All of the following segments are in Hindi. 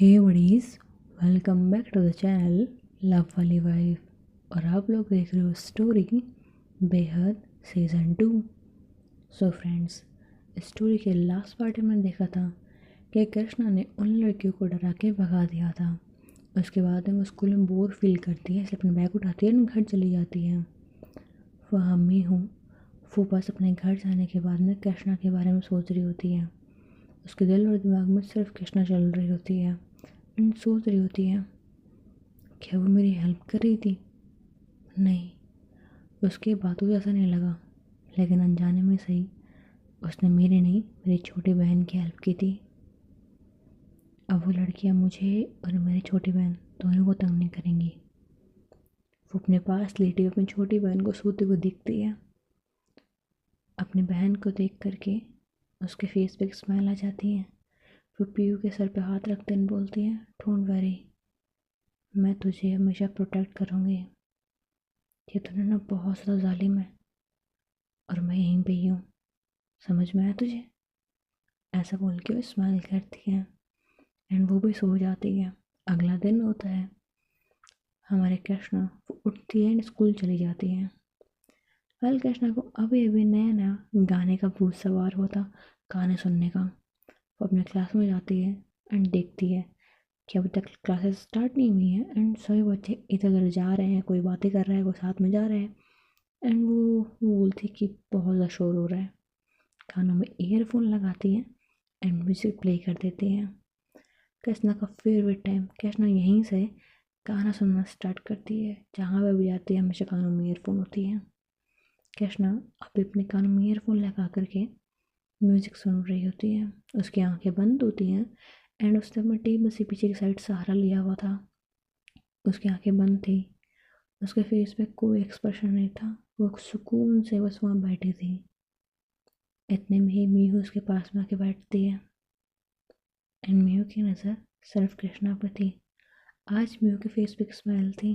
Hey buddies, welcome back to the channel love वाली वाइफ। और आप लोग देख रहे हो स्टोरी बेहद सीज़न 2। सो फ्रेंड्स, स्टोरी के लास्ट पार्ट में मैंने देखा था कि कृष्णा ने उन लड़कियों को डरा के भगा दिया था। उसके बाद में वो स्कूल में बोर फील करती है, इसलिए अपना बैग उठाती है और घर चली जाती है। वह मैं हूँ वो बस अपने घर जाने के बाद में कृष्णा के बारे में सोच रही होती है। उसके दिल और दिमाग में सिर्फ कृष्णा चल रही होती है एंड सोच रही होती है, क्या वो मेरी हेल्प कर रही थी? नहीं, उसकी बातों से ऐसा नहीं लगा, लेकिन अनजाने में सही उसने मेरी नहीं, मेरी छोटी बहन की हेल्प की थी। अब वो लड़कियां मुझे और मेरी छोटी बहन दोनों को तंग नहीं करेंगी। वो अपने पास लेटी हुई अपनी छोटी बहन को सोते हुए दिखती है। अपनी बहन को देख करके उसके फेस पे एक स्माइल आ जाती है। वो पीयू के सर पे हाथ रखते हुए बोलती है, डोंट वरी, मैं तुझे हमेशा प्रोटेक्ट करूँगी। ये तूने ना बहुत ज़्यादा जालिम है और मैं यहीं पे ही हूँ, समझ में आया तुझे? ऐसा बोल के वो स्माइल करती है एंड वो भी सो जाती है। अगला दिन होता है। हमारे कृष्णा वो उठती है एंड स्कूल चली जाती है। कल कृष्णा को अभी अभी नया नया गाने का भूत सवार होता, गाने सुनने का। वो अपने क्लास में जाती है एंड देखती है कि अभी तक क्लासेस स्टार्ट नहीं हुई हैं एंड सभी बच्चे इधर उधर जा रहे हैं, कोई बातें कर रहा है, कोई साथ में जा रहे हैं। एंड वो बोलती है कि बहुत ज़्यादा शोर हो रहा है। कानों में ईयरफोन लगाती है एंड म्यूजिक प्ले कर देती है। कृष्णा का फेवरेट टाइम, कृष्णा यहीं से गाना सुनना स्टार्ट करती है। जहाँ पे भी जाती है हमेशा कानों में ईयरफोन होती है। कृष्णा अभी अपने कानों में ईयरफोन लगा करके म्यूजिक सुन रही होती है। उसकी आंखें बंद होती हैं एंड उसने अपने टेबल से पीछे की साइड सहारा लिया हुआ था। उसकी आंखें बंद थी, उसके फेस पे कोई एक्सप्रेशन नहीं था। वो सुकून से बस वहाँ बैठी थी। इतने में ही मीहू उसके पास में आके बैठती है एंड मीहू की नज़र सिर्फ कृष्णा पर थी। आज मीहू के फेस पे एक स्माइल थी।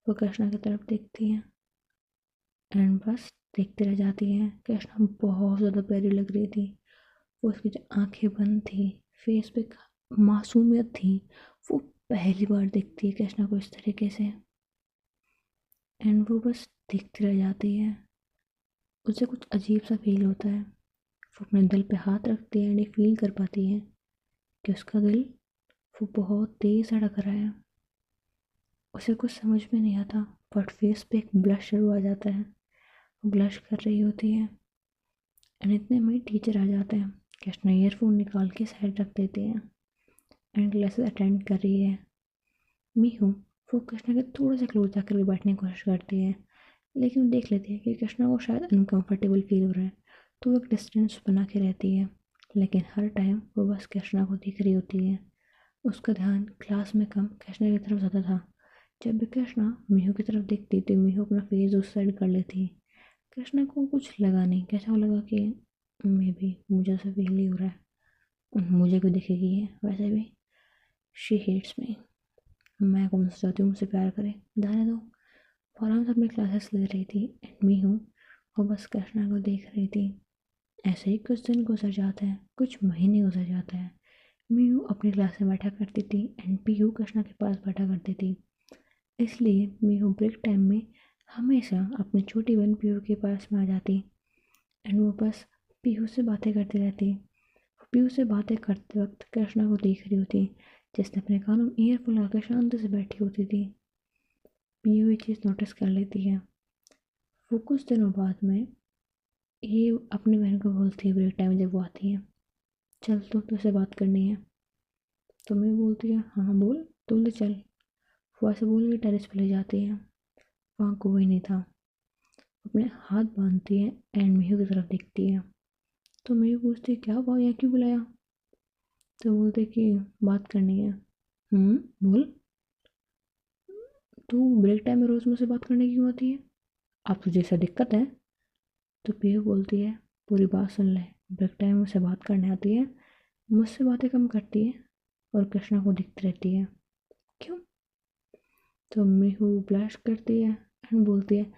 वो कृष्णा की तरफ देखती है एंड बस देखते रह जाती है। कृष्णा बहुत ज़्यादा प्यारी लग रही थी। वो उसकी जो आंखें बंद थी, फेस पे एक मासूमियत थी। वो पहली बार देखती है कृष्णा को इस तरीके से एंड वो बस देखती रह जाती है। उसे कुछ अजीब सा फील होता है। वो अपने दिल पे हाथ रखती है एंड ये फील कर पाती है कि उसका दिल वो बहुत तेज धड़क रहा है। उसे कुछ समझ में नहीं आता, बट फेस पे एक ब्लश शुरू आ जाता है। वो ब्लश कर रही होती है एंड इतने में टीचर आ जाते हैं। कृष्णा ईयरफोन निकाल के साइड रख देते हैं एंड क्लासेस अटेंड कर रही है। मीहू वो कृष्णा के थोड़ा सा क्लोज जाकर के बैठने की कोशिश करती है, लेकिन वो देख लेती है कि कृष्णा को शायद अनकंफर्टेबल फील हो रहा है, तो वो एक डिस्टेंस बना के रहती है। लेकिन हर टाइम वो बस कृष्णा को देख रही होती है। उसका ध्यान क्लास में कम कृष्णा की तरफ ज़्यादा था। जब भी कृष्णा मीहू की तरफ देखती तो मीहू अपना फेस उस साइड कर लेती। कृष्णा को कुछ लगा नहीं, कैसा लगा कि मे भी मुझे ऐसा फील ही हो रहा है, मुझे क्यों दिखेगी ये? वैसे भी शी हेट्स मी, मैं कौन सा चाहती हूँ मुझसे प्यार करे, जाने दो। फौरन से अपनी क्लासेस ले रही थी एंड मीहू वो बस कृष्णा को देख रही थी। ऐसे ही कुछ दिन गुजर जाते हैं, कुछ महीने गुजर जाते हैं। मीहू अपनी क्लास में बैठा करती थी एंड पीहू कृष्णा के पास बैठा करती थी। इसलिए मीहू ब्रेक टाइम में हमेशा अपनी छोटी बहन पीहू के पास में आ जाती एंड वो बस पीहू से बातें करती रहती। पीहू से बातें करते वक्त कृष्णा को देख रही होती, जिसने अपने कानों में ईयरफोन लगाकर शांति से बैठी होती थी। पीहू ये चीज़ नोटिस कर लेती है। वो कुछ दिनों बाद में ये अपनी बहन को बोलती है ब्रेक टाइम जब वो आती है, चल तो तुझसे बात करनी है। तो मैं बोलती है हाँ हाँ बोल, तो बोलती चल। वो ऐसे बोल के टेरेस पे ले जाती है। वहाँ कोई नहीं था। अपने हाथ बांधती है एंड मीहू की तरफ देखती है। तो मीहू पूछती है क्या हुआ, यहाँ क्यों बुलाया? तो बोलते कि बात करनी है। बोल। तू ब्रेक टाइम में रोज़ मुझसे बात करने क्यों आती है? अब तुझे ऐसा दिक्कत है? तो पीहू बोलती है पूरी बात सुन ले, ब्रेक टाइम में मुझसे बात करने आती है, मुझसे बातें कम करती है और कृष्णा को दिखती रहती है। क्यों? तो मीहू ब्लश करती है एंड बोलती है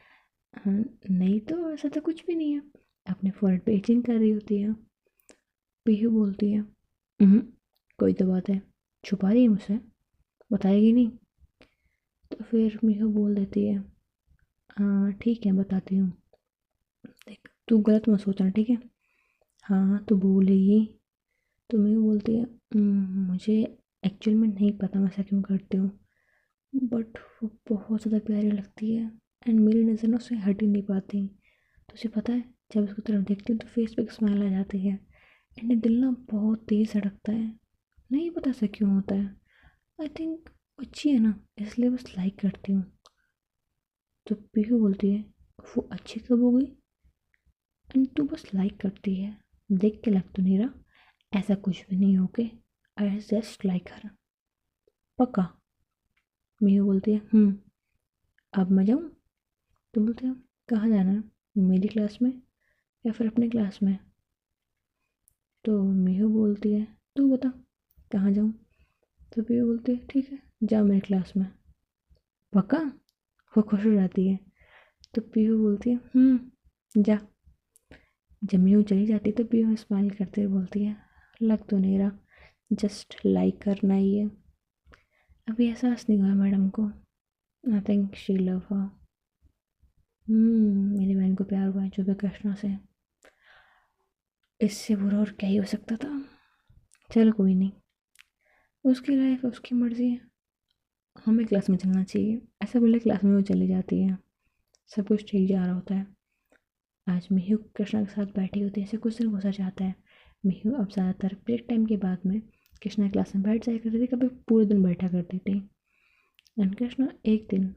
हाँ, नहीं तो ऐसा तो कुछ भी नहीं है। अपने फोrehead पे इचिंग कर रही होती है। पीहू बोलती है "हम्म, कोई तो बात है, छुपा रही है मुझसे, बताएगी नहीं? तो फिर मीहू बोल देती है, हाँ ठीक है बताती हूँ, देख तू गलत मत सोचना ठीक है। हाँ तो बोलेगी। तो मीहू बोलती है, मुझे एक्चुअल में नहीं पता मैं ऐसा क्यों करती हूँ, बट वो बहुत ज़्यादा प्यारी लगती है एंड मेरी नज़र ना उससे हट ही नहीं पाती। तो उसे पता है, जब उसकी तरफ देखती हूँ तो फेस पे एक स्माइल आ जाती है एंड दिल ना बहुत तेज़ धड़कता है। नहीं पता ऐसा क्यों होता है, आई थिंक अच्छी है ना, इसलिए बस लाइक करती हूँ। तो पीहू बोलती है, वो अच्छी कब हो गई एंड तू बस लाइक करती है, देख के लग तो नहीं रहा ऐसा कुछ भी नहीं, ओके आई जस्ट लाइक हर। पक्का? मीहू बोलती है अब मैं जाऊँ? तो बोलते हैं कहाँ जाना है, मेरी क्लास में या फिर अपनी क्लास में? तो मीहू बोलती है तू बता कहाँ जाऊँ? तो पीहू बोलती है ठीक है जा मेरी क्लास में। पक्का? वो खुश हो जाती है। तो पीहू बोलती है जा। जब मीहू चली जाती है तो पीहू स्माइल करते हुए बोलती है लग तो नहीं रहा, जस्ट लाइक करना ही है। अभी एहसास नहीं हुआ मैडम को, आई थिंक शी लव हर। मेरी बहन को प्यार हुआ है जो भी कृष्णा से, इससे बुरा और क्या ही हो सकता था। चल कोई नहीं, उसकी लाइफ है उसकी मर्जी है, हमें क्लास में चलना चाहिए। ऐसा बोले क्लास में वो चली जाती है, सब कुछ ठीक जा रहा होता है। आज मिहू कृष्णा के साथ बैठी होती है, ऐसे कुछ दिन गुजर जाता है। मिहू अब ज़्यादातर ब्रेक टाइम के बाद में कृष्णा क्लास में बैठ जाया करती थी, कभी पूरे दिन बैठा करती थी। एंड कृष्णा एक दिन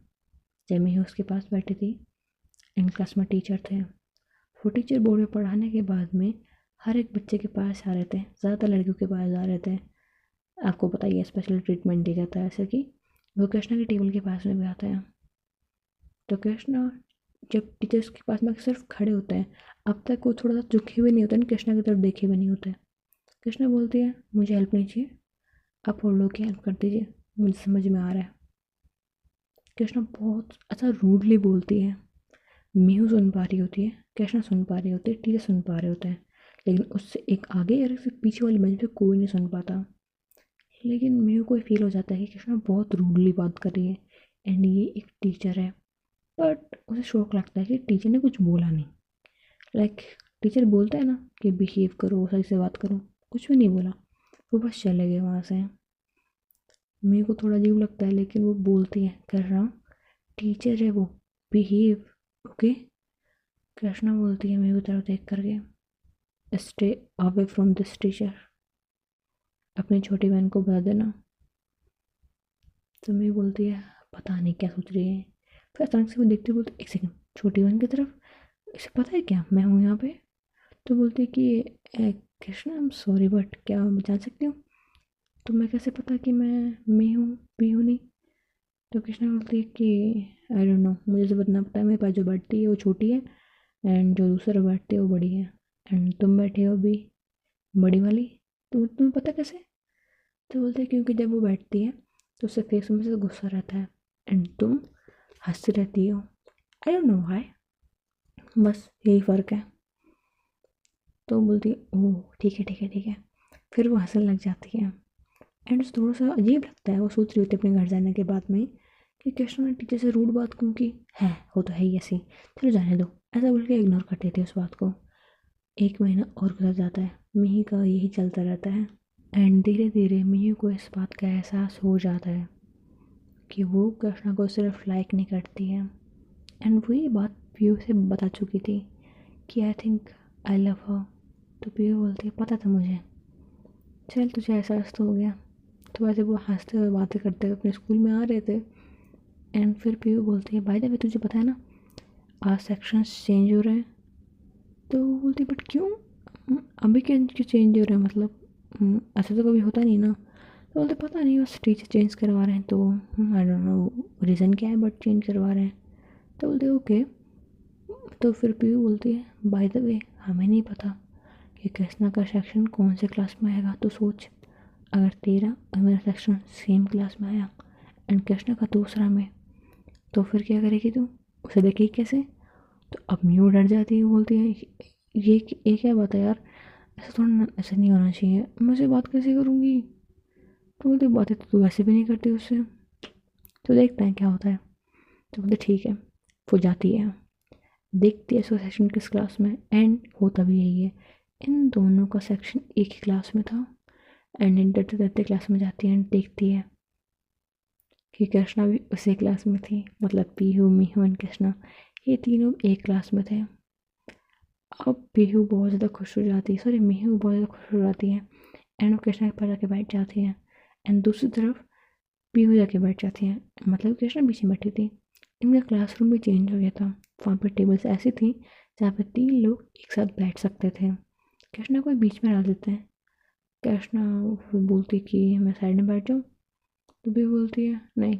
जब मिहू उसके पास बैठी थी, इन क्लास में टीचर थे, वो टीचर बोर्ड में पढ़ाने के बाद में हर एक बच्चे के पास आ रहे थे, ज़्यादातर लड़कियों के पास आ रहे थे। आपको पता ही है स्पेशल ट्रीटमेंट दिया जाता है ऐसे कि वो कृष्णा के टेबल के पास में भी आता है। तो कृष्णा जब टीचर्स के पास में सिर्फ खड़े होते हैं, अब तक वो थोड़ा सा झुके भी नहीं होते, कृष्णा की तरफ देखे भी नहीं होते। कृष्णा बोलती है मुझे हेल्प नहीं चाहिए, आप और लोग की हेल्प कर दीजिए, मुझे समझ में आ रहा है। कृष्णा बहुत अच्छा रूडली बोलती है। मीहू सुन पा रही होती है, कृष्णा सुन पा रही होती है, टीचर सुन पा रहे होते हैं, लेकिन उससे एक आगे और उससे पीछे वाली बेंच पे कोई नहीं सुन पाता। लेकिन मेरे को फील हो जाता है कि कृष्णा बहुत रूडली बात कर रही है एंड ये एक टीचर है। बट उसे शौक लगता है कि टीचर ने कुछ बोला नहीं, लाइक टीचर बोलता है ना कि बिहेव करो सही से बात करो, कुछ भी नहीं बोला, वो बस चले गए वहाँ से। मेरे को थोड़ा अजीब लगता है लेकिन वो बोलती है कर रहा हूँ, टीचर है वो, बिहेव ओके। कृष्णा बोलती है मेरे को तरफ देख करके stay away from this teacher, अपनी छोटी बहन को बता देना। तो मेरी बोलती है पता नहीं क्या सोच रही है। फिर अचानक से वो देखती बोलती एक सेकंड, छोटी बहन की तरफ, इसे पता है क्या मैं हूँ यहाँ पे? तो बोलती है कि Krishna I am sorry but क्या मैं जान सकती हूँ? तो मैं कैसे पता कि मैं हूँ, भी हूँ नहीं? तो कृष्णा बोलती है कि आई डोंट नो, मुझे तो इतना पता है मेरे पास जो बैठती है वो छोटी है एंड जो दूसरा बैठती है वो बड़ी है, एंड तुम बैठे हो अभी बड़ी वाली, तो तुम्हें पता कैसे? तो बोलते हैं क्योंकि जब वो बैठती है तो उससे फेस में से गुस्सा रहता है एंड तुम हंसती रहती हो, आई डोंट नो व्हाई, बस यही फ़र्क है। तो बोलती है ओह ठीक है ठीक है ठीक है, फिर वो हंसने लग जाती है। एंड उसे थोड़ा सा अजीब लगता है, वो सोच रही होती है अपने घर जाने के बाद में कि कृष्णा ने टीचर से रूड बात क्यों की है, वो तो है ही ऐसी, चलो जाने दो, ऐसा बोल के इग्नोर कर देती है उस बात को। एक महीना और गुजर जाता है, मिही का यही चलता रहता है एंड धीरे धीरे मिही को इस बात का एहसास हो जाता है कि वो कृष्णा को सिर्फ लाइक नहीं करती है। एंड वो ये बात पीयू से बता चुकी थी कि आई थिंक आई लव हर। तो पीयू बोलती है पता था मुझे, चल तुझे एहसास तो हो गया। तो वैसे वो हंसते हुए बातें करते हुए अपने स्कूल में आ रहे थे एंड फिर पीयू बोलती है बाय द वे तुझे पता है ना आज सेक्शंस चेंज हो रहे हैं? तो वो बोलती है बट क्यों? अभी क्या क्यों चेंज हो रहे हैं मतलब? ऐसा तो कभी होता नहीं ना। तो बोलते पता नहीं बस टीचर चेंज करवा रहे हैं तो आई डोंट नो रीज़न क्या है बट चेंज करवा रहे हैं। तो बोलते ओके। तो फिर पीयू बोलती है बाय द वे हमें नहीं पता कि कृष्णा का सेक्शन कौन से क्लास में आएगा, तो सोच अगर तेरा और मेरा सेक्शन सेम क्लास में आया एंड कृष्णा का दूसरा में, तो फिर क्या करेगी तू, उसे देखेगी कैसे? तो अब म्यू डर जाती है, बोलती है ये क्या बात है यार, ऐसा थोड़ा ना, ऐसा नहीं होना चाहिए, मैं उसे बात कैसे करूँगी? तो बोलते बातें तो तू वैसे भी नहीं करती उससे, तो देखते हैं क्या होता है। तो बोलते ठीक है। वो जाती है, देखती है उसका सेक्शन किस क्लास में, एंड होता भी यही है। इन दोनों का सेक्शन एक ही क्लास में था। एंड डरते डरते क्लास में जाती है एंड देखती है कि कृष्णा भी उसी क्लास में थी, मतलब पीहू मीहू एंड कृष्णा, ये तीनों एक क्लास में थे। अब पीहू बहुत ज़्यादा खुश हो जाती है, सॉरी मीहू बहुत ज़्यादा खुश हो जाती है एंड वो कृष्णा के पास जाके बैठ जाती है। एंड दूसरी तरफ पीहू जाके बैठ जाती है, मतलब कृष्णा पीछे बैठी थी। इनका क्लासरूम भी चेंज हो गया था। वहाँ पर टेबल्स ऐसी थी जहाँ पर तीन लोग एक साथ बैठ सकते थे। कृष्णा को बीच में डाल देते हैं। कृष्णा फिर बोलती कि मैं साइड में बैठ जाऊँ, तो भी बोलती है नहीं,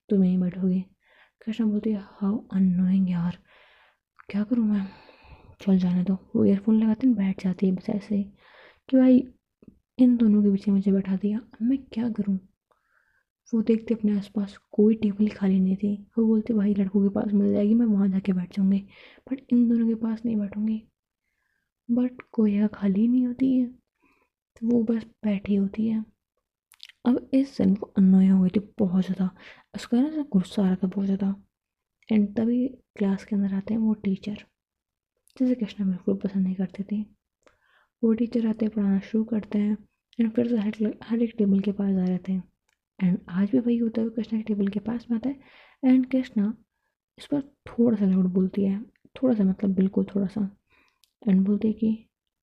तुम यहीं बैठोगी। कृष्णा बोलती है हाउ अननोइंग यार, क्या करूँ मैं, चल जाने दो। वो ईयरफोन लगाते हैं, बैठ जाती है बस ऐसे ही कि भाई इन दोनों के पीछे मुझे बैठा दिया, अब मैं क्या करूँ। वो देखते अपने आसपास कोई टेबल खाली नहीं थी। वो बोलते भाई लड़कों के पास मिल जाएगी, मैं वहाँ जाके बैठ जाऊँगी, बट इन दोनों के पास नहीं बैठूंगी। बट कोई जगह खाली नहीं होती है, तो वो बस बैठी होती है। अब इस दिन वो अनोय हो गई थी बहुत ज़्यादा, उसका ना गुस्सा आ रहा था बहुत ज़्यादा। एंड तभी क्लास के अंदर आते हैं वो टीचर, जिसे कृष्णा बिल्कुल पसंद नहीं करती थी। वो टीचर आते हैं, पढ़ाना शुरू करते हैं एंड फिर से हर एक टेबल के पास आ जाते हैं। एंड आज भी वही होता है, वो कृष्णा के टेबल के पास में आता है एंड कृष्णा इस पर थोड़ा सा लाउड बोलती है, थोड़ा सा मतलब बिल्कुल थोड़ा सा। एंड बोलती है कि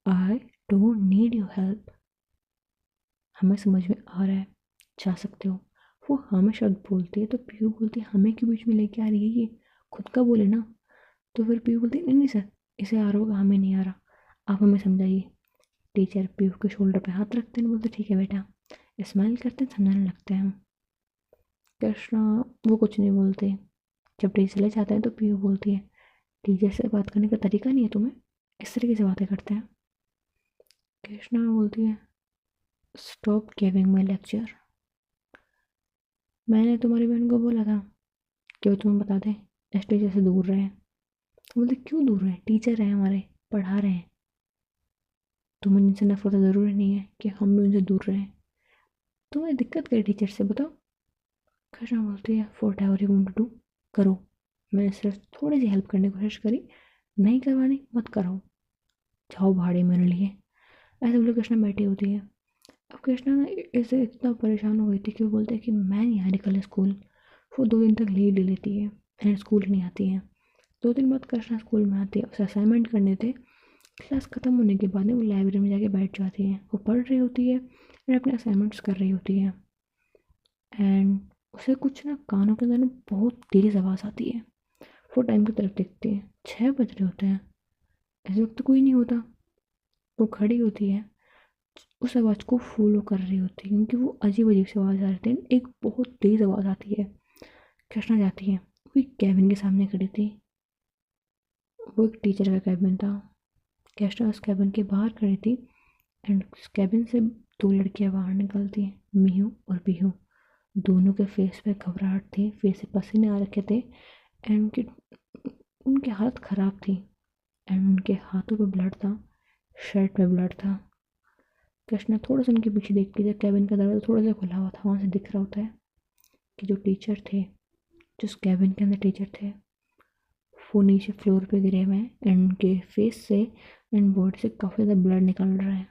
I don't need your help, हमें समझ में आ रहा है, जा सकते हो। वो हमें शब्द बोलती है, तो पीयू बोलती है हमें क्यों बीच में लेके आ रही है, ये खुद का बोले ना। तो फिर पीयू बोलती है नहीं नहीं सर, इसे आ रहा होगा, हमें नहीं आ रहा, आप हमें समझाइए। टीचर पीयू के शोल्डर पे हाथ रखते हैं, बोलते ठीक है बेटा, स्माइल करते हैं, समझाने लगते हैं हम। कृष्णा वो कुछ नहीं बोलते। जब टीचर चले जाते हैं तो पीयू बोलती है टीचर से बात करने का तरीका नहीं है तुम्हें, इस तरीके से बातें करते हैं। कृष्णा बोलती है स्टॉप गिविंग माई लेक्चर, मैंने तुम्हारी बहन को बोला था कि वो तुम्हें बता दें, इस टीचर से दूर रहे। तो बोलते क्यों दूर रहे, टीचर हैं हमारे, पढ़ा रहे हैं, तुम्हें उनसे नफरत ज़रूरी नहीं है कि हम भी उनसे दूर रहें। तुम्हें दिक्कत क्या है टीचर से बताओ। कृष्णा बोलती है whatever you want to do, करो, मैंने सिर्फ थोड़ी सी हेल्प करने की कोशिश करी, नहीं करवानी मत कराओ, जाओ भाड़े मेरे लिए। ऐसे बोले कृष्णा बैठी होती है। अब कृष्णा ना इससे इतना परेशान हो गई थी कि वो बोलते हैं कि मैं नहीं आ रही कल स्कूल। वो 2 दिन तक लीव ले लेती है एंड स्कूल नहीं आती है। 2 दिन बाद कृष्णा स्कूल में आती है, उसे असाइनमेंट करने थे। क्लास खत्म होने के बाद वो लाइब्रेरी में जाके बैठ जाती है, वो पढ़ रही होती है और अपने असाइनमेंट्स कर रही होती है। एंड उसे कुछ ना कानों के अंदर ना बहुत तेज आवाज़ आती है। वो टाइम की तरफ देखती है, 6 बज रहे होते हैं, इस वक्त कोई नहीं होता। वो खड़ी होती है, उस आवाज़ को फॉलो कर रही होती है क्योंकि वो अजीब अजीब सी आवाज़ आ रही थी, एक बहुत तेज़ आवाज़ आती है। कृष्णा जाती है, वो एक कैबिन के सामने खड़ी थी। वो एक टीचर का कैबिन था। कृष्णा उस कैबिन के बाहर खड़ी थी एंड उस कैबिन से 2 लड़कियां बाहर निकलती हैं, मीहू और पीहू। दोनों के फेस पे घबराहट थी, फेस से पसीने आ रखे थे एंड उनकी हालत ख़राब थी। एंड उनके हाथों पे ब्लड था, शर्ट पे ब्लड था। कृष्णा थोड़ा सा उनके पीछे देखती है, कैबिन का दरवाजा थोड़ा सा खुला हुआ था, वहाँ से दिख रहा होता है कि जो टीचर थे, जिस कैबिन के अंदर टीचर थे, वो नीचे फ्लोर पे गिरे हुए हैं एंड उनके फेस से एंड बॉडी से काफ़ी ज़्यादा ब्लड निकल रहा है।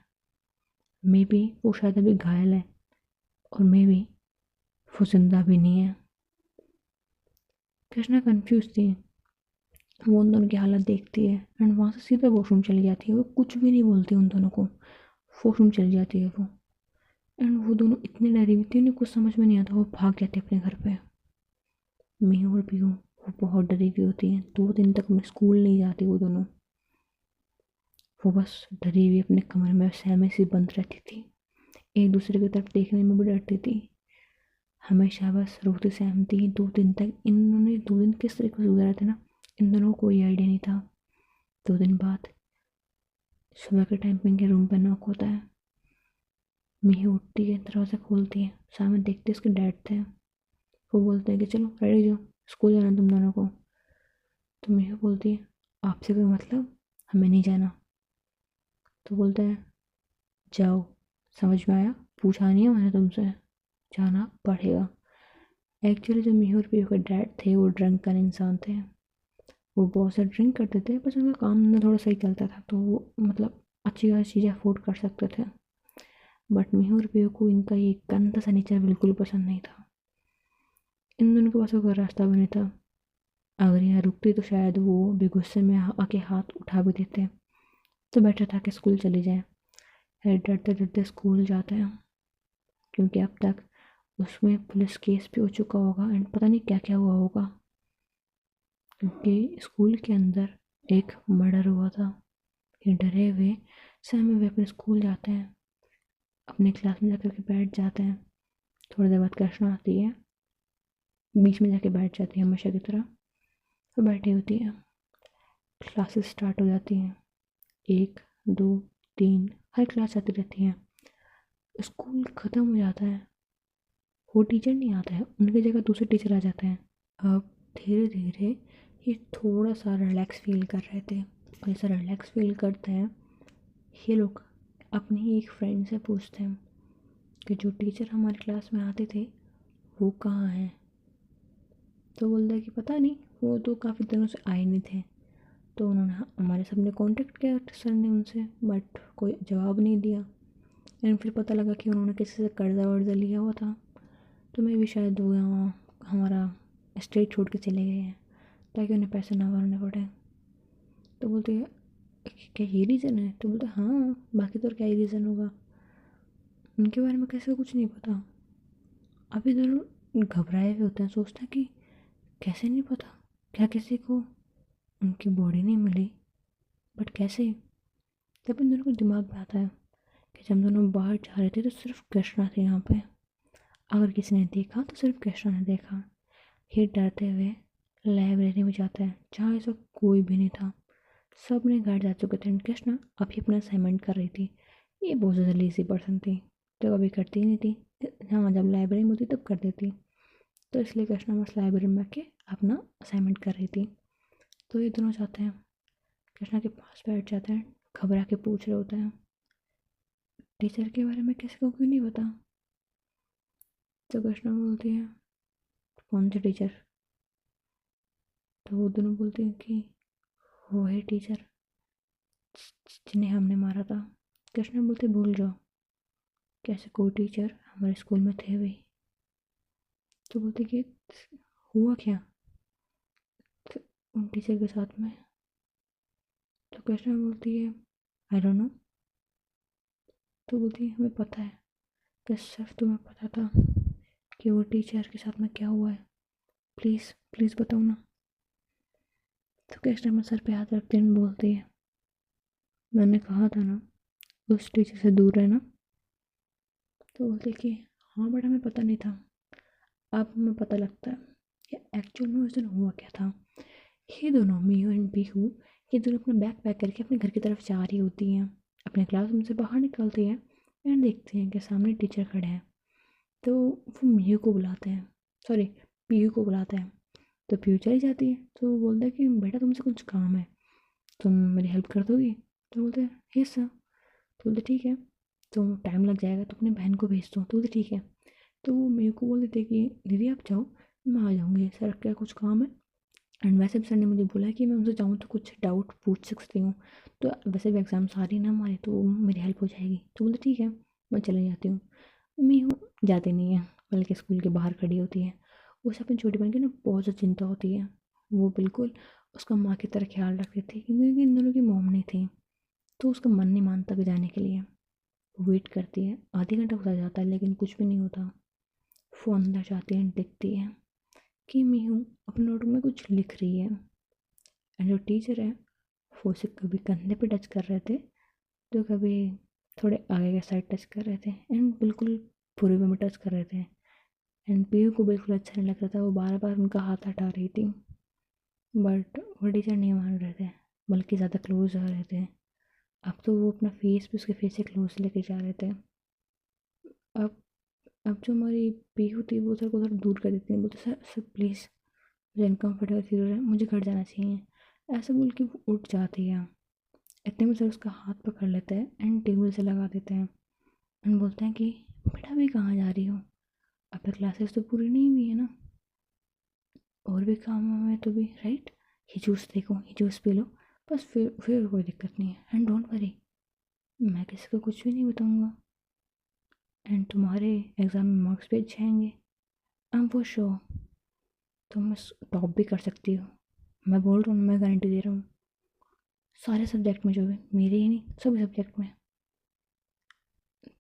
मे बी वो शायद अभी घायल है और मे बी वो जिंदा भी नहीं है। कृष्णा कंफ्यूज थी। वो उन दोनों की हालत देखती है एंड वहाँ से सीधा वॉशरूम चली जाती है, वो कुछ भी नहीं बोलती उन दोनों को, वॉशरूम चली जाती है वो। एंड वो दोनों इतने डरी हुई थी, उन्हें कुछ समझ में नहीं आता, वो भाग जाते अपने घर पे। मीहू और पीहू वो बहुत डरी हुई होती हैं, 2 दिन तक अपने स्कूल नहीं जाती वो दोनों। वो बस डरी हुई अपने कमरे में सहमे सी बंद रहती थी, एक दूसरे की तरफ देखने में भी डरती थी, हमेशा बस रोती सहमती। 2 दिन तक इन्होंने 2 दिन किस तरीके से गुजारे थे ना, इन दोनों को कोई आइडिया नहीं था। 2 दिन बाद सुबह के टाइम पे इनके रूम पे नॉक होता है। मीहू उठती है, दरवाज़ा खोलती है, सामने देखते उसके डैड थे। वो बोलते हैं कि चलो रेडी जाओ, स्कूल जाना तुम दोनों को। तो मीहू बोलती है आपसे कोई मतलब, हमें नहीं जाना। तो बोलते हैं जाओ, समझ में आया, पूछा नहीं है मैंने तुमसे। जाना पड़ेगा। एक्चुअली जो मीहू और पीहू के डैड थे वो ड्रंकन इंसान थे। वो बहुत सा ड्रिंक करते थे, बस उनका काम ना थोड़ा सही चलता था, तो वो मतलब अच्छी खासी चीज़ें अफोर्ड कर सकते थे। बट मीहू और पीहू को इनका ये गंदा सा नेचर बिल्कुल पसंद नहीं था। इन दोनों के पास कोई रास्ता भी नहीं था। अगर यहाँ रुकती तो शायद वो भी गुस्से में आके हाथ उठा भी देते। तो बेटर था कि स्कूल चली जाए। फिर डरते डरते स्कूल जाते हैं, क्योंकि अब तक उसमें पुलिस केस भी हो चुका होगा एंड पता नहीं क्या क्या हुआ होगा, क्योंकि स्कूल के अंदर एक मर्डर हुआ था। ये डरे हुए सहमे हुए अपने स्कूल जाते हैं, अपने क्लास में जाकर के बैठ जाते हैं। थोड़ी देर बाद कृष्णा आती है, बीच में जाके बैठ जाती है हमेशा की तरह, तो बैठी होती है। क्लासेस स्टार्ट हो जाती हैं, 1 2 3 हर क्लास आती रहती है। स्कूल ख़त्म हो जाता है, वो टीचर नहीं आता है, उनकी जगह दूसरे टीचर आ जाते हैं। अब धीरे धीरे ये थोड़ा सा रिलैक्स फील कर रहे थे, और ऐसा रिलैक्स फील करते हैं ये लोग अपनी ही एक फ्रेंड से पूछते हैं कि जो टीचर हमारी क्लास में आते थे वो कहाँ हैं। तो बोलता है कि पता नहीं, वो तो काफ़ी दिनों से आए नहीं थे। तो उन्होंने हमारे सबने कांटेक्ट किया सर ने उनसे, बट कोई जवाब नहीं दिया। एंड फिर पता लगा कि उन्होंने किसी से कर्जा वर्जा लिया हुआ था, तो मैं भी शायद वो यहाँ हमारा स्टेट छोड़ के चले गए हैं ताकि उन्हें पैसे ना भरने पड़े। तो बोलते हैं क्या ये रीज़न है? तो बोलते हाँ, बाकी तो और क्या ही रीज़न होगा, उनके बारे में कैसे कुछ नहीं पता। अभी दोनों घबराए हुए होते हैं, सोचते हैं कि कैसे नहीं पता, क्या किसी को उनकी बॉडी नहीं मिली, बट कैसे। तब इन दोनों को दिमाग में आता है कि जब दोनों बाहर जा रहे थे तो सिर्फ कृष्णा थे यहाँ पे, अगर किसी ने देखा तो सिर्फ कृष्णा ने देखा। ये डरते हुए लाइब्रेरी में जाता है जहाँ ऐसा कोई भी नहीं था, सब ने घर जा चुके थे। कृष्णा अभी अपना असाइनमेंट कर रही थी। ये बहुत ज़्यादा लेजी पर्सन थी, तो कभी करती ही नहीं थी। हाँ, जब लाइब्रेरी में होती तब कर देती। तो इसलिए कृष्णा बस लाइब्रेरी में आके अपना असाइनमेंट कर रही थी। तो ये दोनों जाते हैं, कृष्णा के पास बैठ जाते हैं, घबरा के पूछ रहे होते हैं टीचर के बारे में किसी को क्यों नहीं पता। तो कृष्णा बोलती है कौन से टीचर? तो वो दोनों बोलते हैं कि वो है टीचर जिन्हें हमने मारा था। कृष्णा बोलते भूल जाओ, कैसे कोई टीचर हमारे स्कूल में थे भी। तो बोलते कि हुआ क्या तो उन टीचर के साथ में? तो कृष्णा बोलती है आई डोंट नो। तो बोलती है हमें पता है कि सिर्फ तुम्हें पता था कि वो टीचर के साथ में क्या हुआ है, प्लीज़ प्लीज़ बताओ ना। तो कृष्णा में सर पे हाथ रखते हैं बोलती है मैंने कहा था ना उस टीचर से दूर रहना। तो बोलते कि हाँ बट हमें पता नहीं था, अब हमें पता लगता है कि एक्चुअल में उस दिन हुआ क्या था। ये दोनों मीयू एंड पीहू ये दोनों अपना बैग पैक करके अपने घर की तरफ जा रही होती हैं। अपने क्लासरूम से बाहर निकलती हैं एंड देखते हैं कि सामने टीचर खड़े हैं। तो वो मीयू को बुलाते हैं, सॉरी पीयू को बुलाते हैं। तो पीयू चली जाती है, तो वो बोलता है कि बेटा तुमसे कुछ काम है, तुम मेरी हेल्प कर दोगी? तो बोलते हैं यस सर। तो बोलते ठीक है, तो टाइम लग जाएगा तो अपने बहन को भेज दो। तो बोलते ठीक है। तो वो मेरे को बोल देते कि दीदी आप जाओ, मैं आ जाऊँगी, सर क्या कुछ काम है। एंड वैसे भी सर ने मुझे बोला कि मैं उनसे चाहूँ तो कुछ डाउट पूछ सकती हूँ, तो वैसे भी एग्ज़ाम सारी ना हमारे, तो मेरी हेल्प हो जाएगी। तो बोलते ठीक है, मैं चली जाती हूँ। मैं हूँ जाती नहीं है, बल्कि स्कूल के बाहर खड़ी होती है। उसे अपनी छोटी बहन की ना बहुत ज़्यादा चिंता होती है। वो बिल्कुल उसका माँ की तरह ख्याल रखती थी, क्योंकि इन दोनों की मॉम नहीं थी, तो उसका मन नहीं मानता कि जाने के लिए। वेट करती है, आधे घंटा गुजर जाता है लेकिन कुछ भी नहीं होता। वो अंदर जाती है, दिखती है कि मीहू अपने नोटबुक में कुछ लिख रही है। एंड जो टीचर है वो उसे कभी कंधे पे टच कर रहे थे, तो कभी थोड़े आगे के साइड टच कर रहे थे, एंड बिल्कुल पूरे में टच कर रहे थे। एंड पीयू को बिल्कुल अच्छा नहीं लग रहा था, वो बार बार उनका हाथ हटा रही थी, बट वो टीचर नहीं मान रहे थे, बल्कि ज़्यादा क्लोज आ रहे थे। अब तो वो अपना फेस भी उसके फेस से क्लोज लेके जा रहे थे। अब अब जो हमारी पीहू थी वो सर को थोड़ा दूर कर देती है, बोलते सर सर प्लीज़ मुझे अनकम्फर्टेबल फील हो रहा है, मुझे घर जाना चाहिए। ऐसा बोल के वो उठ जाती है। इतने में सर उसका हाथ पकड़ लेते हैं एंड टेबल से लगा देते हैं एंड बोलते हैं कि बेटा अभी कहाँ जा रही हो? पे क्लासेस तो पूरी नहीं हुई है ना, और भी काम है हमें तो भी, राइट। ये जूस देखो, ये जूस पी लो, बस फिर कोई दिक्कत नहीं है। एंड डोंट वरी, मैं किसी को कुछ भी नहीं बताऊँगा, एंड तुम्हारे एग्ज़ाम में मार्क्स भी अच्छे आएंगे। आई एम फॉर श्योर तुम टॉप भी कर सकती हो। मैं बोल रहा हूँ, मैं गारंटी दे रहा हूँ, सारे सब्जेक्ट में, जो भी मेरे ही नहीं सभी सब्जेक्ट में।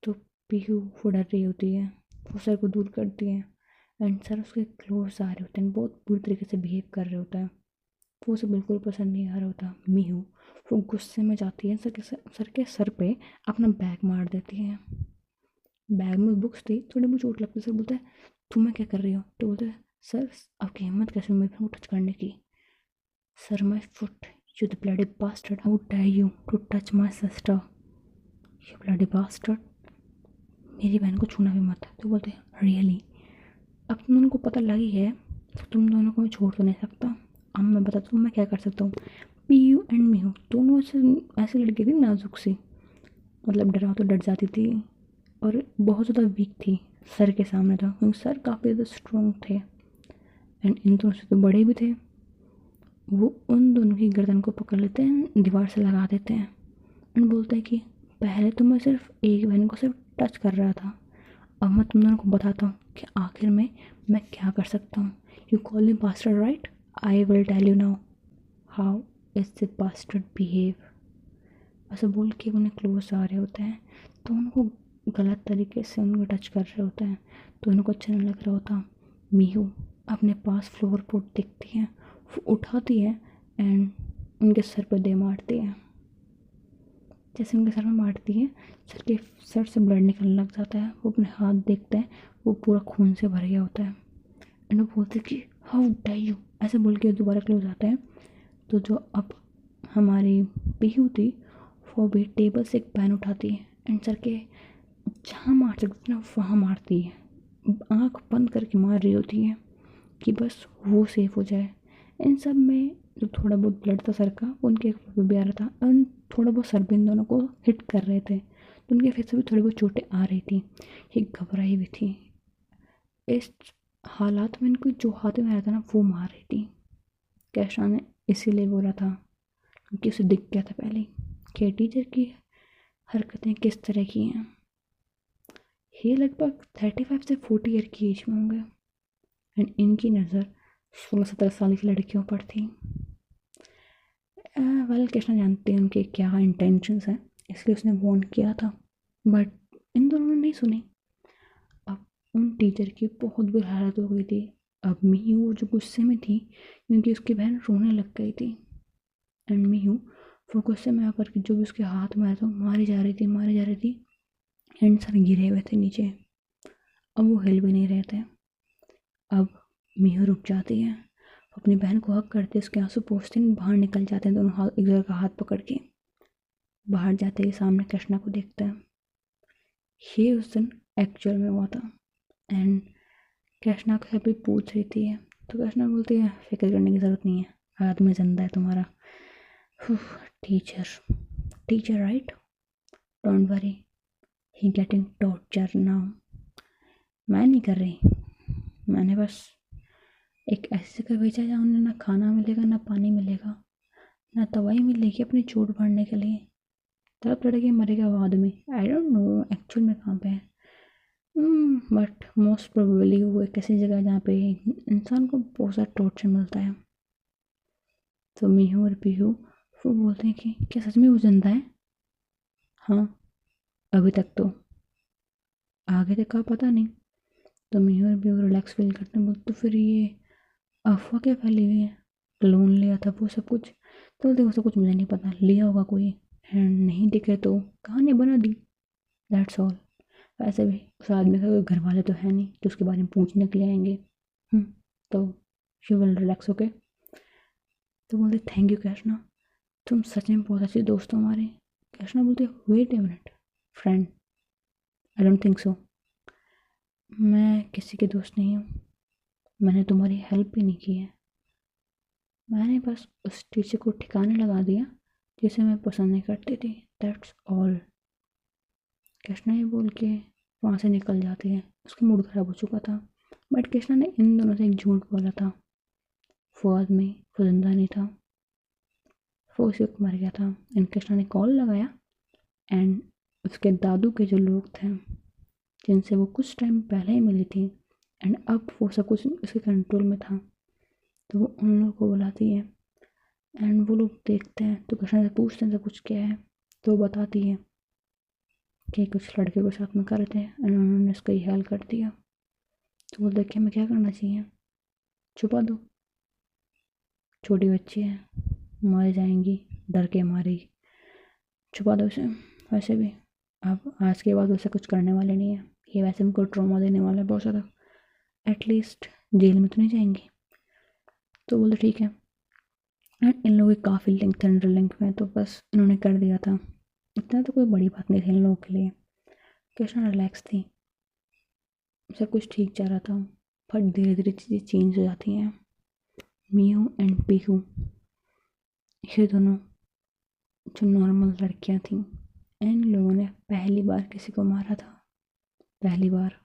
तो पीहू वो डर रही होती है, वो सर को दूर करती है, एंड सर उसके क्लोज आ रहे होते हैं, बहुत बुरी तरीके से बिहेव कर रहे होता है, वो उसे बिल्कुल पसंद नहीं आ रहा होता। मीहू वो गुस्से में जाती है, सर के सर पे अपना बैग मार देती है। बैग में बुक्स थी, थोड़ी बहुत चोट लगती है। सर बोलता है तुम्हें क्या कर रही हो, तो बोलते हैं सर आपकी हिम्मत कैसे मेरे को टच करने की। Sir my foot, you the bloody bastard, how dare you to touch my sister, you bloody bastard, मेरी बहन को छूना भी मत। तो बोलते हैं रियली, अब तुम दोनों को पता लगी है तो तुम दोनों को मैं छोड़ तो नहीं सकता। अब मैं बताता हूँ मैं क्या कर सकता हूँ। पीयू एंड मीहू दोनों ऐसी लड़की थी नाजुक सी, मतलब डरा तो डर जाती थी, और बहुत ज़्यादा वीक थी सर के सामने, था क्योंकि सर काफ़ी ज़्यादा स्ट्रॉन्ग थे, एंड इन दोनों से तो बड़े भी थे। वो उन दोनों की गर्दन को पकड़ लेते हैं, दीवार से लगा देते हैं, एंड बोलते हैं कि पहले तो मैं सिर्फ एक बहन को सिर्फ टच कर रहा था, अब मैं तुम दोनों को बताता हूँ कि आखिर में मैं क्या कर सकता हूँ। You call me bastard right, I will tell you now how is this bastard behave. ऐसा बोल के उन्हें क्लोज आ रहे होते हैं, तो उनको गलत तरीके से उनको टच कर रहे होते हैं, तो उनको अच्छा नहीं लग रहा होता। मीहू अपने पास फ्लोर पोट दिखती है, वो उठाती है एंड उनके सर पर दे मारती है। जैसे उनके सर में मारती है, सर से ब्लड निकलने लग जाता है। वो अपने हाथ देखते हैं, वो पूरा खून से भर गया होता है, एंड वो बोलते हैं कि हाउ डे यू, ऐसे बोल के दोबारा क्लोज आते हैं। तो जो अब हमारी पीहू थी, वो भी टेबल से एक पेन उठाती है, एंड सर के जहाँ मार सकती है ना वहाँ मारती है, आँख बंद करके मार रही होती है कि बस वो सेफ हो जाए। इन सब में जो थोड़ा बहुत ब्लड था सर का, वो उनके कपड़े पे भी आ रहा था, एंड थोड़ा बहुत सर भी इन दोनों को हिट कर रहे थे, तो उनके फेस से भी थोड़ी बहुत चोटें आ रही थी। ये घबराई हुई थी, इस हालात में इनको जो हाथ में आ रहा था ना वो मार रही थी। कैशा ने इसीलिए बोला था, क्योंकि उसे दिख गया था पहले कि टीचर की हरकतें किस तरह की हैं। ये लगभग 35 से 40 ईयर की एज में होंगे, एंड इनकी नज़र 16-17 साल की लड़कियों पर थी। वेल कृष्णा जानते हैं उनके क्या इंटेंशंस हैं, इसलिए उसने वार्न किया था, बट इन दोनों ने नहीं सुनी। अब उन टीचर की बहुत बुरी हालत हो गई थी। अब मीहू जो गुस्से में थी क्योंकि उसकी बहन रोने लग गई थी, एंड मीहू वो गुस्से में आकर के जो भी उसके हाथ में आया था मारी जा रही थी, मारी जा रही थी, एंड सर गिरे हुए थे नीचे, अब वो हिल भी नहीं रहे थे। अब मीहू रुक जाती है, अपनी बहन को हक करते उसके आंसू पोंछते बाहर निकल जाते हैं, दोनों हाथ एक जगह का हाथ पकड़ के बाहर जाते ही सामने कृष्णा को देखता है। ये उस दिन एक्चुअल में हुआ था, एंड कृष्णा को अभी पूछ रही थी, तो कृष्णा बोलती है फिक्र करने की ज़रूरत नहीं है, आदमी जिंदा है तुम्हारा। Teacher, teacher right, don't worry, he getting torture now. मैं नहीं कर रही, मैंने बस एक ऐसी जगह भेजा जहाँ उन्हें ना खाना मिलेगा ना पानी मिलेगा ना दवाई मिलेगी अपनी चोट भरने के लिए, तड़प तड़के मरेगा वो आदमी। आई डोंट नो एक्चुअल में कहाँ पे है, बट मोस्ट प्रोबेबली वो एक ऐसी जगह जहाँ पे इंसान को बहुत सारा टॉर्चर मिलता है। तो मीहू और पीहू वो बोलते हैं कि क्या सच में वो जिंदा है। हाँ अभी तक तो, आगे तक का पता नहीं। तो मीहू और पीहू रिलैक्स फील करते हैं, बोलते तो फिर ये अफवाह क्या फैली हुई है, लोन लिया था वो सब कुछ। तो देखो सब कुछ मुझे नहीं पता, लिया होगा कोई, एंड नहीं दिखे तो कहानी बना दी, दैट्स ऑल। वैसे भी उस आदमी का कोई घर वाले तो है नहीं जो उसके बारे में पूछने के लिए आएंगे। तो यू विल रिलैक्स ओके। तो बोलते थैंक यू कृष्णा, तुम सच में बहुत अच्छे दोस्त हो हमारे। कृष्णा बोलते wait a minute friend, I don't think so, मैं किसी के दोस्त नहीं हूँ, मैंने तुम्हारी हेल्प भी नहीं की है, मैंने बस उस टीचर को ठिकाने लगा दिया जिसे मैं पसंद नहीं करती थी, दैट्स ऑल। कृष्णा ये बोल के वहाँ से निकल जाती है, उसका मूड ख़राब हो चुका था। बट कृष्णा ने इन दोनों से एक झूठ बोला था। फौज में वो जिंदा नहीं था, वो उसी वक्त मर गया था। एंड कृष्णा ने कॉल लगाया एंड उसके दादू के जो लोग थे जिनसे वो कुछ टाइम पहले ही मिली थी एंड अब वो सब कुछ उसके कंट्रोल में था, तो वो उन लोगों को बुलाती है एंड वो लोग देखते हैं तो कृष्णा से पूछते हैं सब कुछ क्या है, तो वो बताती है कि कुछ लड़के को साथ में कर थे एंड उन्होंने उसका ये हाल कर दिया। तो वो देखे हमें क्या करना चाहिए, छुपा दो, छोटी बच्ची है, मर जाएंगी डर के मारे, छुपा दो उसे। वैसे भी अब आज के बाद उसे कुछ करने वाले नहीं है, ये वैसे उनको ट्रॉमा देने वाला है बहुत ज़्यादा, एटलीस्ट जेल में तो नहीं जाएंगी। तो बोले ठीक है। एंड इन लोगों की काफ़ी लिंक थे अंडर लिंक में, तो बस इन्होंने कर दिया था। इतना तो कोई बड़ी बात नहीं थी इन लोगों के लिए, कृष्णा रिलैक्स थी, सब कुछ ठीक जा रहा था। बट धीरे धीरे चीज़ें चेंज हो जाती हैं। मियू एंड पीहू, ये दोनों जो नॉर्मल लड़कियां थीं, इन लोगों ने पहली बार किसी को मारा था, पहली बार।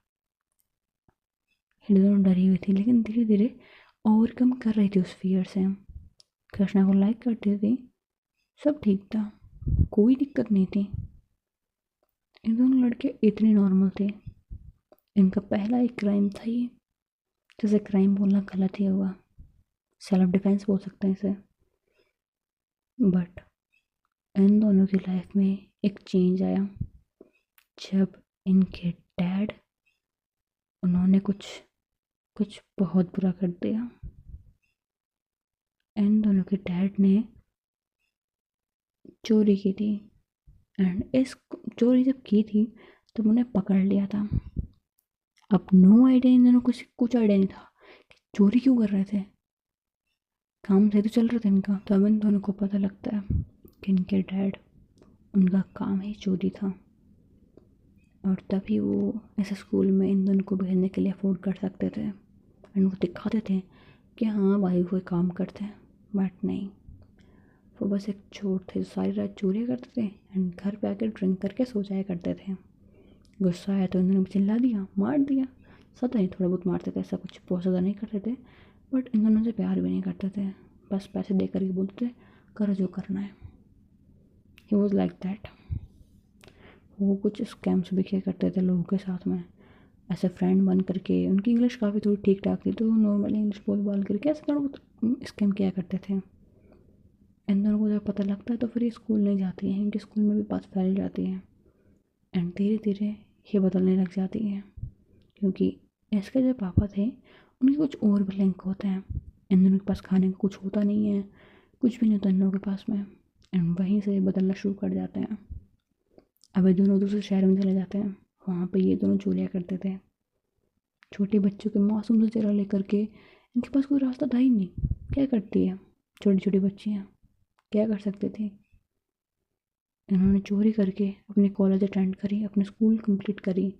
ये दोनों डरी हुई थी लेकिन धीरे धीरे ओवरकम कर रही थी उस फियर से। कृष्णा को लाइक करती थी, सब ठीक था, कोई दिक्कत नहीं थी। ये दोनों लड़के इतने नॉर्मल थे, इनका पहला एक क्राइम था ये, जैसे क्राइम बोलना गलत ही होगा, सेल्फ डिफेंस बोल सकते हैं इसे। बट इन दोनों की लाइफ में एक चेंज आया जब इनके डैड, उन्होंने कुछ कुछ बहुत बुरा कर दिया। इन दोनों के डैड ने चोरी की थी एंड इस चोरी जब की थी तब उन्हें पकड़ लिया था। अब नो आइडिया, इन दोनों कुछ कुछ आइडिया नहीं था कि चोरी क्यों कर रहे थे, काम सही तो चल रहा था इनका। तो अब इन दोनों को पता लगता है कि इनके डैड, उनका काम ही चोरी था और तभी वो ऐसे स्कूल में इन दोनों को भेजने के लिए अफोर्ड कर सकते थे एंड वो दिखाते थे कि हाँ भाई वो काम करते हैं। बट नहीं, वो बस एक चोर थे जो सारी रात चोरियाँ करते थे एंड घर पे आकर ड्रिंक करके सो जाया करते थे। गुस्सा आया तो इन्होंने चिल्ला दिया, मार दिया। सदा नहीं, थोड़ा बहुत मारते थे, ऐसा कुछ बहुत ज़्यादा नहीं करते थे। बट इन दोनों से प्यार भी नहीं करते थे, बस पैसे दे कर ही बोलते थे करो जो करना है। He was like that. वो कुछ स्कैम्स भी किया करते थे लोगों के साथ में, ऐसे फ्रेंड बन करके। उनकी इंग्लिश काफ़ी थोड़ी ठीक ठाक थी तो नॉर्मली इंग्लिश बोल करके ऐसे थोड़ा बहुत स्कैम किया करते थे। इन दोनों को जब पता लगता है तो फिर ये स्कूल नहीं जाती हैं, इनके स्कूल में भी बात फैल जाती है एंड धीरे धीरे ये बदलने लग जाती है क्योंकि इसके जो पापा थे उनके कुछ और भी लिंक होते हैं। इन दोनों के पास खाने को कुछ होता नहीं है, कुछ भी नहीं होता इन लोगों के पास में एंड वहीं से बदलना शुरू कर जाते हैं। अब ये दोनों दूसरे शहर में चले जाते हैं, वहाँ पे ये दोनों चोरियाँ करते थे। छोटे बच्चों के मासूम से चेहरा लेकर के, इनके पास कोई रास्ता था ही नहीं, क्या करती है छोटी छोटी बच्चियाँ, क्या कर सकती थी। इन्होंने चोरी करके अपनी कॉलेज अटेंड करी, अपने स्कूल कंप्लीट करी,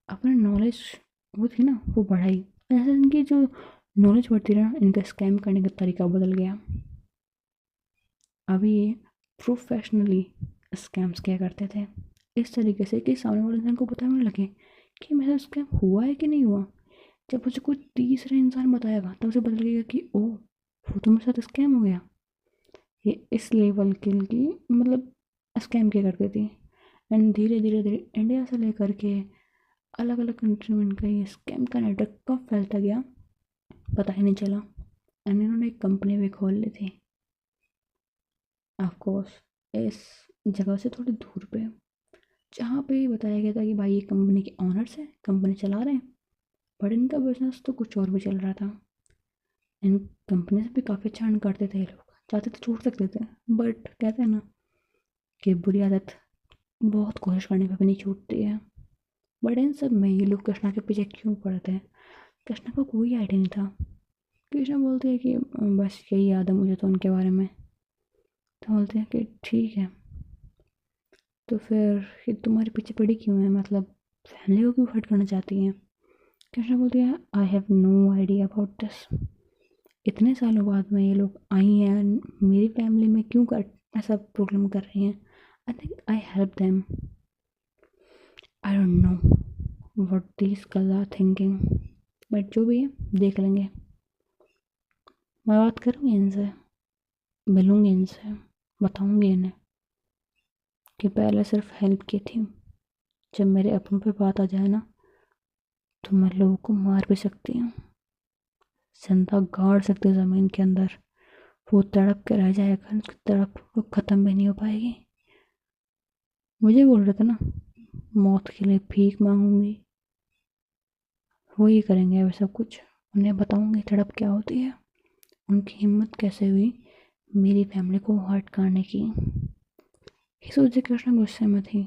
अपना नॉलेज वो थी ना वो बढ़ाई। ऐसे इनकी जो नॉलेज बढ़ती रहा, इनका स्कैम करने का तरीका बदल गया। अभी ये प्रोफेशनली स्कैम्स किया करते थे इस तरीके से कि सामने वाले इंसान को पता नहीं लगे कि मेरा स्कैम हुआ है कि नहीं हुआ। जब उसे कोई तीसरा इंसान बताएगा तब उसे पता लगेगा कि ओ वो तो मेरे साथ स्कैम हो गया। ये इस लेवल के लिए मतलब स्कैम किया करती थी एंड धीरे धीरे धीरे इंडिया से लेकर के अलग अलग कंट्री में इनका ये स्कैम का नेटवर्क कब फैलता गया पता ही नहीं चला। एंड इन्होंने एक कंपनी भी खोल ली थी, ऑफकोर्स इस जगह से थोड़ी दूर पे, जहाँ पे बताया गया था कि भाई ये कंपनी के ऑनर्स हैं, कंपनी चला रहे हैं, बट इनका बिजनेस तो कुछ और भी चल रहा था। इन कंपनी से भी काफ़ी अच्छा अर्न करते थे ये लोग, चाहते तो छोड़ सकते थे बट कहते हैं ना कि बुरी आदत बहुत कोशिश करने पर भी नहीं छूटती है। बट इन सब में ये लोग कृष्णा के पीछे क्यों पड़ते हैं, कृष्णा को कोई आइडिया नहीं था। कृष्णा बोलते हैं कि बस यही याद है मुझे तो उनके बारे में। तो बोलते हैं कि ठीक है तो फिर ये तुम्हारे पीछे पड़ी क्यों है, मतलब फैमिली को क्यों हर्ट करना चाहती हैं। कृष्णा बोलती है I have no idea about this. इतने सालों बाद में ये लोग आई हैं मेरी फैमिली में क्यों कर ऐसा प्रॉब्लम कर रही हैं। I think I help them, I don't know. What these girls are thinking, but जो भी है देख लेंगे। मैं बात करूँगी इनसे, मिलूँगी इनसे, बताऊँगी इन्हें कि पहले सिर्फ हेल्प की थी, जब मेरे अपनों पे बात आ जाए ना तो मैं लोगों को मार भी सकती हूँ, जिंदा गाड़ सकती हूँ ज़मीन के अंदर। वो तड़प के रह जाएगा, उसकी तड़प वो ख़त्म भी नहीं हो पाएगी। मुझे बोल रहे थे ना मौत के लिए भीख मांगूंगी, वही करेंगे अब सब कुछ। उन्हें बताऊंगी तड़प क्या होती है, उनकी हिम्मत कैसे हुई मेरी फैमिली को हर्ट करने की। ये सोच के कृष्णा गुस्से में थी,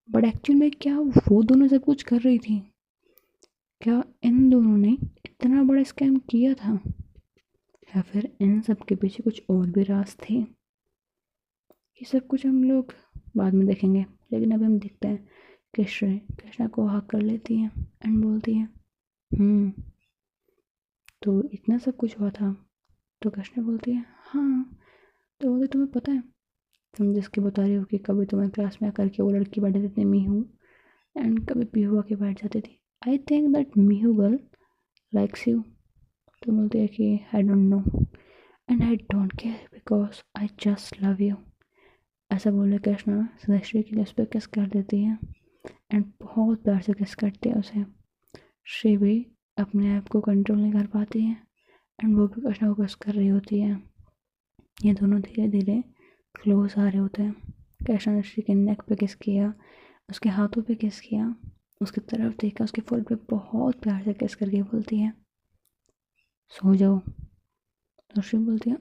बट एक्चुअल में क्या वो दोनों सब कुछ कर रही थी? क्या इन दोनों ने इतना बड़ा स्कैम किया था, या फिर इन सब के पीछे कुछ और भी राज थे? ये सब कुछ हम लोग बाद में देखेंगे, लेकिन अभी हम देखते हैं कि श्रेय कृष्णा को हाक कर लेती है एंड बोलती है तो इतना सब कुछ हुआ था? तो कृष्णा बोलती है हाँ। तो बोलते तुम्हें पता है, तुम जिसकी बता रही हो कि कभी तुम्हारी क्लास में आकर के वो लड़की बैठे देती थी मीहू, एंड कभी पीहू आके बैठ जाती थी, I think that Mihu girl likes you. तो बोलती है कि I don't know and I don't care because I just love you. ऐसा बोले कृष्णा सदश्री के लिए उस पर किस कर देती है एंड बहुत प्यार से किस करती है उसे। श्री भी अपने आप को कंट्रोल नहीं कर पाती है एंड वो भी कृष्णा को किस कर रही होती है। ये दोनों धीरे धीरे क्लोज आ रहे होते हैं। कृष्णा ने श्री के नेक पे किस किया, उसके हाथों पे किस किया, उसकी तरफ देखा, उसके फुल पे बहुत प्यार से किस करके बोलती है सो जाओ। तो श्री बोलती है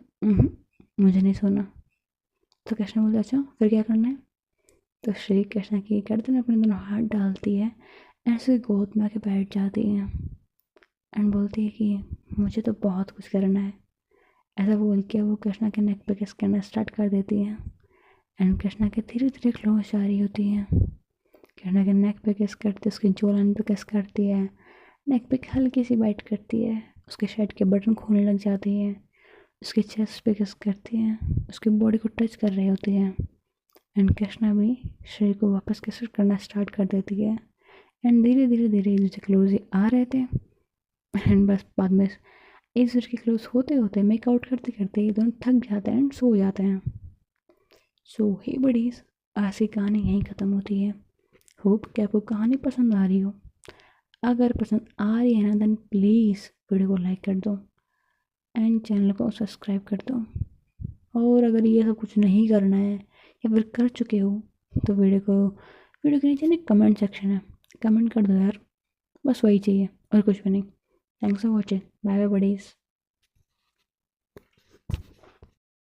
मुझे नहीं सोना। तो कृष्णा बोलते अच्छा फिर क्या करना है? तो श्री कृष्णा की गर्दन अपने दोनों हाथ डालती है, ऐसे गोद में आके बैठ जाती है एंड बोलती है कि मुझे तो बहुत कुछ करना है। ऐसा बोल के वो कृष्णा के नेक पे किस करना स्टार्ट कर देती है एंड कृष्णा के धीरे धीरे क्लोज जा रही होती है। कृष्णा के नेक पे किस करती है, उसकी जोलान पे किस करती है, नेक पे हल्की सी बाइट करती है, उसके शर्ट के बटन खोलने लग जाती है, उसके चेस्ट पे किस करती है, उसकी बॉडी को टच कर रही होती है एंड कृष्णा भी श्री को वापस किस करना स्टार्ट कर देती है एंड धीरे धीरे धीरे एक दूसरे क्लोज आ रहे थे एंड बस बाद में एक दूसरे के क्लोज होते होते मेकआउट करते करते ये दोनों थक जाते हैं एंड सो जाते हैं। सो हे बडीज, आज की कहानी यहीं ख़त्म होती है। होप कि आपको कहानी पसंद आ रही हो। अगर पसंद आ रही है ना देन प्लीज़ वीडियो को लाइक कर दो एंड चैनल को सब्सक्राइब कर दो। और अगर ये सब कुछ नहीं करना है या फिर कर चुके हो तो वीडियो के नीचे एक कमेंट सेक्शन है, कमेंट कर दो यार, बस वही चाहिए और कुछ भी नहीं। Thanks for watching, bye bye buddies.